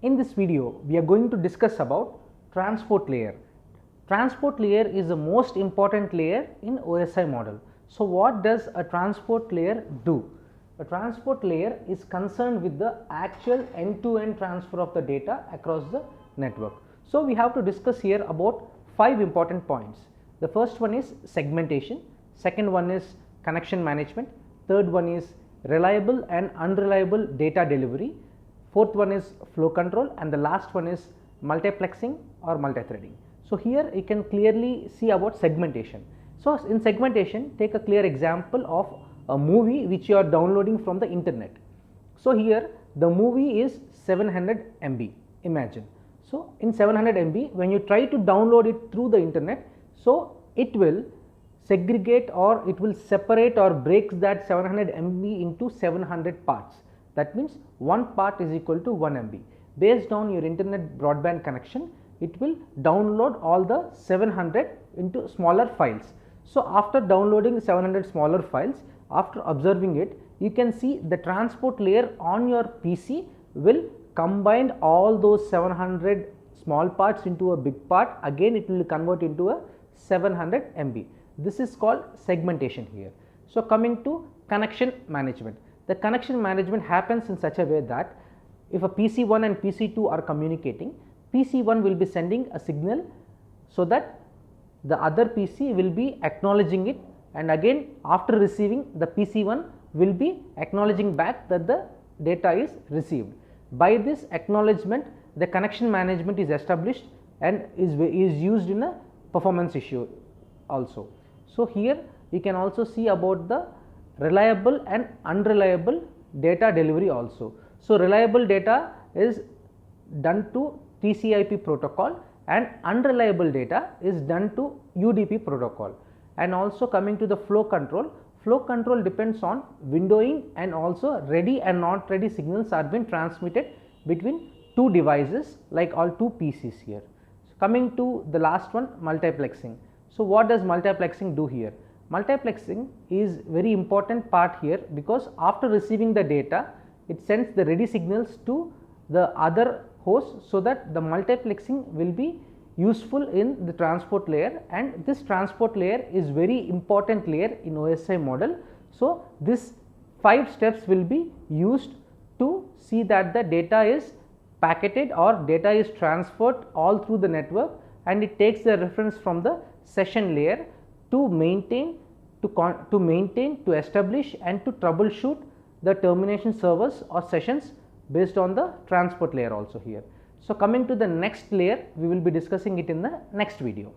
In this video, we are going to discuss about transport layer. Transport layer is the most important layer in OSI model. So what does a transport layer do? A transport layer is concerned with the actual end-to-end transfer of the data across the network. So we have to discuss here about 5 important points. The first one is segmentation, second one is connection management, third one is reliable and unreliable data delivery, fourth one is flow control, and the last one is multiplexing or multithreading. So here you can clearly see about segmentation. So in segmentation, take a clear example of a movie which you are downloading from the internet. So here the movie is 700 MB, imagine. So in 700 MB, when you try to download it through the internet, so it will segregate or it will separate or breaks that 700 MB into 700 parts. That means one part is equal to 1 MB. Based on your internet broadband connection, it will download all the 700 into smaller files. So after downloading 700 smaller files, after observing it, you can see the transport layer on your PC will combine all those 700 small parts into a big part. Again it will convert into a 700 MB. This is called segmentation here. So coming to connection management. The connection management happens in such a way that if a PC1 and PC2 are communicating, PC1 will be sending a signal so that the other PC will be acknowledging it, and again after receiving, the PC1 will be acknowledging back that the data is received. By this acknowledgement, the connection management is established and is used in a performance issue also. So here you can also see about the reliable and unreliable data delivery also. So reliable data is done to TCP protocol and unreliable data is done to UDP protocol. And also coming to the flow control depends on windowing, and also ready and not ready signals are being transmitted between two devices like all two PCs here. So coming to the last one, multiplexing. So what does multiplexing do here? Multiplexing is very important part here, because after receiving the data, it sends the ready signals to the other host, so that the multiplexing will be useful in the transport layer, and this transport layer is very important layer in OSI model. So this 5 steps will be used to see that the data is packeted or data is transferred all through the network, and it takes the reference from the session layer to maintain, to establish and to troubleshoot the termination servers or sessions based on the transport layer also here. So coming to the next layer, we will be discussing it in the next video.